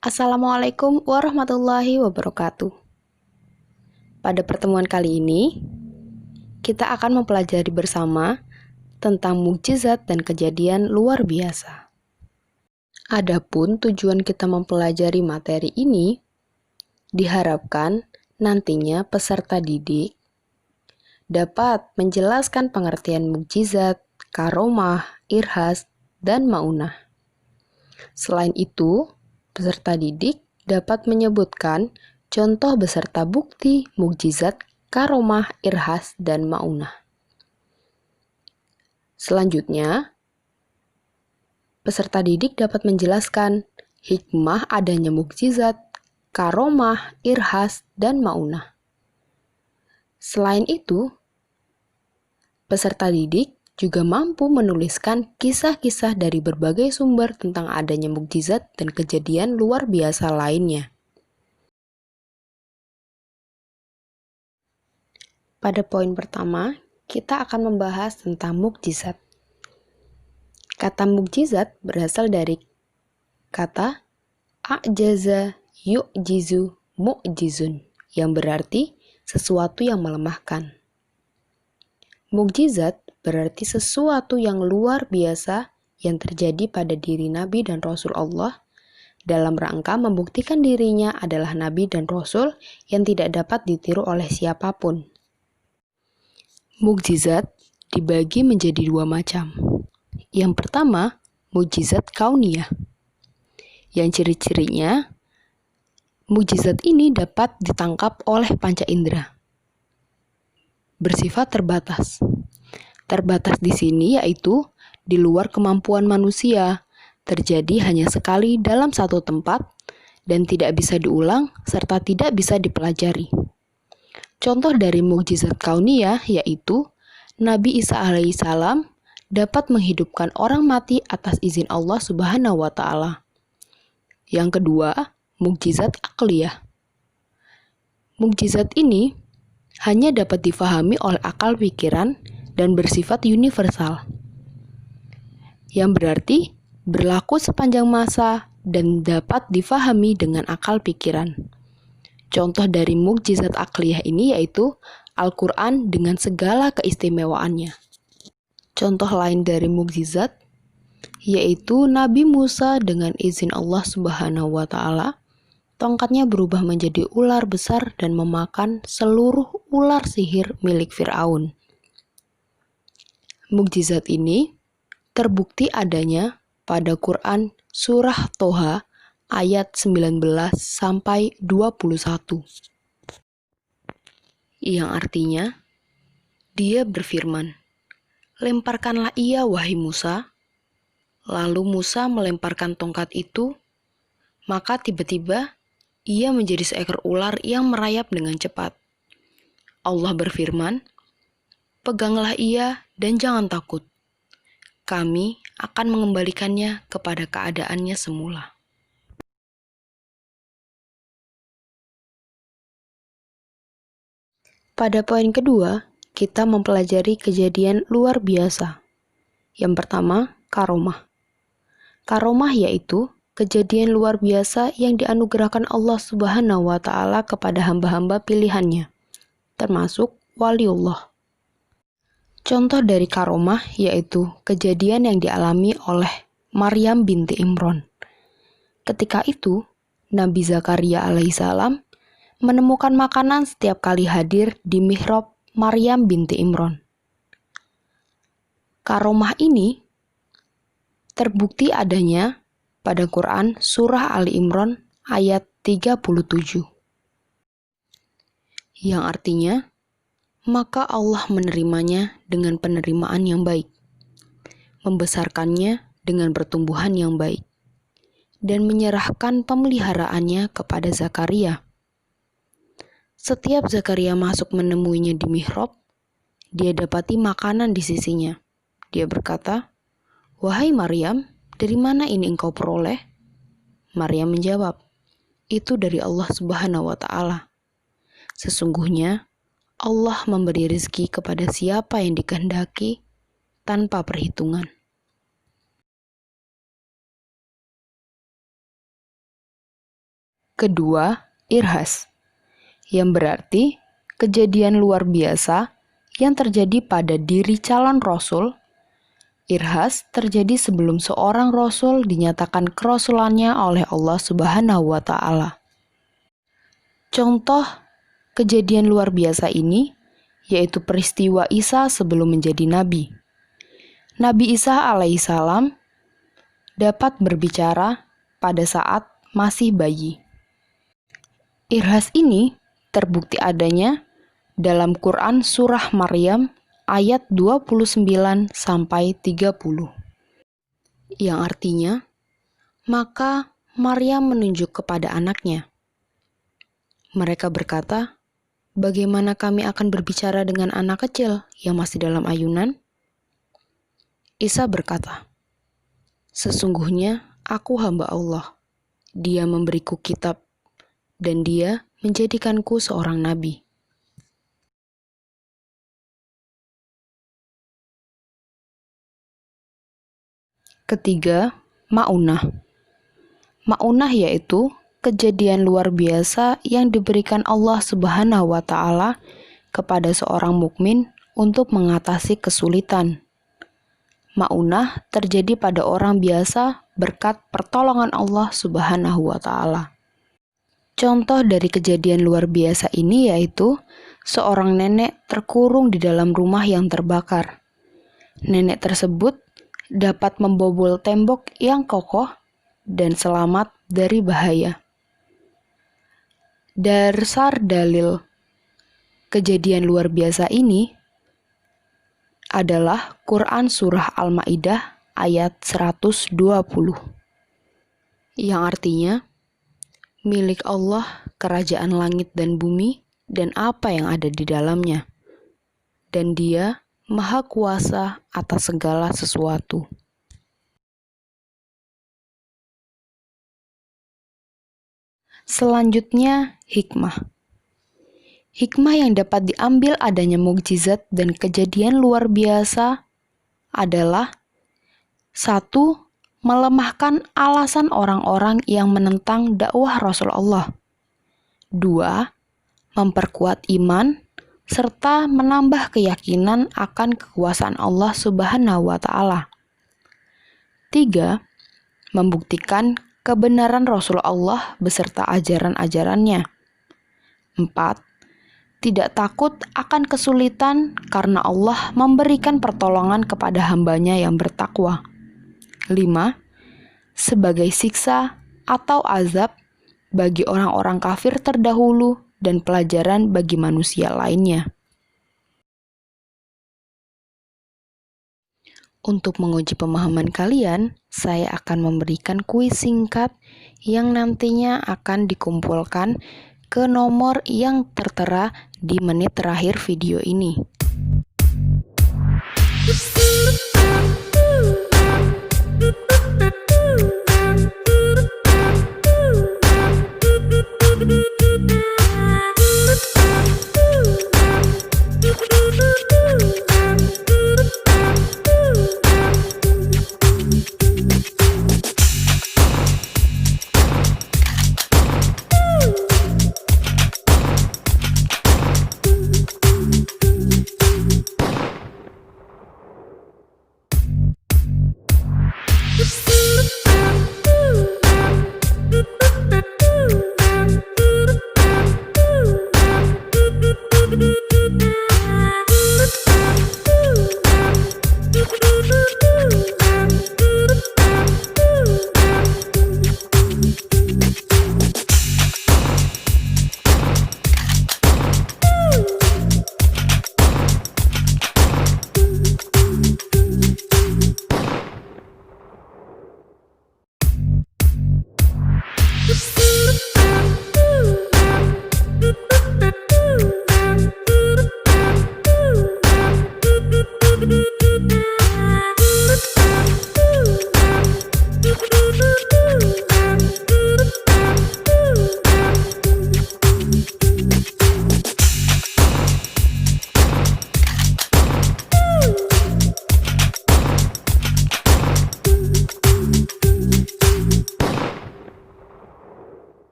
Assalamualaikum warahmatullahi wabarakatuh. Pada pertemuan kali ini, kita akan mempelajari bersama tentang mukjizat dan kejadian luar biasa. Adapun tujuan kita mempelajari materi ini, diharapkan nantinya peserta didik dapat menjelaskan pengertian mukjizat, karomah, irhas, dan maunah. Selain itu, peserta didik dapat menyebutkan contoh beserta bukti mukjizat, karomah, irhas, dan maunah. Selanjutnya, peserta didik dapat menjelaskan hikmah adanya mukjizat, karomah, irhas, dan maunah. Selain itu, peserta didik juga mampu menuliskan kisah-kisah dari berbagai sumber tentang adanya mukjizat dan kejadian luar biasa lainnya. Pada poin pertama, kita akan membahas tentang mukjizat. Kata mukjizat berasal dari kata a'jaza yu'jizu mu'jizun, yang berarti sesuatu yang melemahkan. Mukjizat berarti sesuatu yang luar biasa yang terjadi pada diri Nabi dan Rasul Allah dalam rangka membuktikan dirinya adalah Nabi dan Rasul yang tidak dapat ditiru oleh siapapun. Mukjizat dibagi menjadi dua macam. Yang pertama, mukjizat kauniyah. Yang ciri-cirinya, mukjizat ini dapat ditangkap oleh panca indera. Bersifat terbatas. Terbatas di sini yaitu di luar kemampuan manusia, terjadi hanya sekali dalam satu tempat, dan tidak bisa diulang serta tidak bisa dipelajari. Contoh dari mukjizat kauniyah yaitu Nabi Isa alaihissalam dapat menghidupkan orang mati atas izin Allah Subhanahu wa Ta'ala. Yang kedua, mukjizat akliyah. Mukjizat ini hanya dapat difahami oleh akal pikiran dan bersifat universal, yang berarti berlaku sepanjang masa dan dapat difahami dengan akal pikiran. Contoh dari mukjizat akliyah ini yaitu Al-Quran dengan segala keistimewaannya. Contoh lain dari mukjizat yaitu Nabi Musa dengan izin Allah Subhanahu wa Ta'ala, tongkatnya berubah menjadi ular besar dan memakan seluruh ular sihir milik Fir'aun. Mukjizat ini terbukti adanya pada Quran Surah Toha ayat 19 sampai 21. Yang artinya, dia berfirman, "Lemparkanlah ia wahai Musa." Lalu Musa melemparkan tongkat itu, maka tiba-tiba ia menjadi seekor ular yang merayap dengan cepat. Allah berfirman, "Peganglah ia dan jangan takut. Kami akan mengembalikannya kepada keadaannya semula." Pada poin kedua, kita mempelajari kejadian luar biasa. Yang pertama, karomah. Karomah yaitu kejadian luar biasa yang dianugerahkan Allah Subhanahu wa Ta'ala kepada hamba-hamba pilihannya, termasuk waliullah. Contoh dari karomah yaitu kejadian yang dialami oleh Maryam binti Imran. Ketika itu, Nabi Zakaria alaihissalam menemukan makanan setiap kali hadir di mihrab Maryam binti Imran. Karomah ini terbukti adanya pada Quran Surah Ali Imran ayat 37. Yang artinya, maka Allah menerimanya dengan penerimaan yang baik, membesarkannya dengan pertumbuhan yang baik, dan menyerahkan pemeliharaannya kepada Zakaria. Setiap Zakaria masuk menemuinya di mihrab, dia dapati makanan di sisinya. Dia berkata, "Wahai Maryam, dari mana ini engkau peroleh?" Maryam menjawab, "Itu dari Allah Subhanahu wa Ta'ala. Sesungguhnya Allah memberi rezeki kepada siapa yang dikehendaki tanpa perhitungan." Kedua, irhas, yang berarti kejadian luar biasa yang terjadi pada diri calon rasul. Irhas terjadi sebelum seorang rasul dinyatakan kerasulannya oleh Allah Subhanahu wa Ta'ala. Contoh kejadian luar biasa ini yaitu peristiwa Isa sebelum menjadi nabi. Nabi Isa alaihissalam dapat berbicara pada saat masih bayi. Irhas ini terbukti adanya dalam Quran Surah Maryam ayat 29-30, yang artinya, maka Maryam menunjuk kepada anaknya. Mereka berkata, bagaimana kami akan berbicara dengan anak kecil yang masih dalam ayunan? Isa berkata, sesungguhnya aku hamba Allah. Dia memberiku kitab dan dia menjadikanku seorang nabi. Ketiga, ma'unah. Ma'unah yaitu kejadian luar biasa yang diberikan Allah Subhanahu wa Ta'ala kepada seorang mukmin untuk mengatasi kesulitan. Ma'unah terjadi pada orang biasa berkat pertolongan Allah Subhanahu wa Ta'ala. Contoh dari kejadian luar biasa ini yaitu seorang nenek terkurung di dalam rumah yang terbakar. Nenek tersebut dapat membobol tembok yang kokoh dan selamat dari bahaya. Dasar dalil kejadian luar biasa ini adalah Quran Surah Al-Ma'idah ayat 120, yang artinya, milik Allah kerajaan langit dan bumi dan apa yang ada di dalamnya, dan Dia Maha Kuasa atas segala sesuatu. Selanjutnya, hikmah. Hikmah yang dapat diambil adanya mukjizat dan kejadian luar biasa adalah 1. Melemahkan alasan orang-orang yang menentang dakwah Rasulullah. 2. Memperkuat iman serta menambah keyakinan akan kekuasaan Allah Subhanahu wa Ta'ala. 3. Membuktikan kebenaran Rasulullah beserta ajaran-ajarannya. 4. Tidak takut akan kesulitan karena Allah memberikan pertolongan kepada hambanya yang bertakwa. 5. Sebagai siksa atau azab bagi orang-orang kafir terdahulu dan pelajaran bagi manusia lainnya. Untuk menguji pemahaman kalian, saya akan memberikan kuis singkat yang nantinya akan dikumpulkan ke nomor yang tertera di menit terakhir video ini.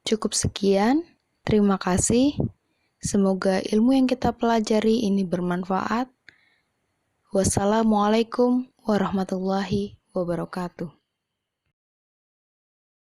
Cukup sekian, terima kasih. Semoga ilmu yang kita pelajari ini bermanfaat. Wassalamualaikum warahmatullahi wabarakatuh.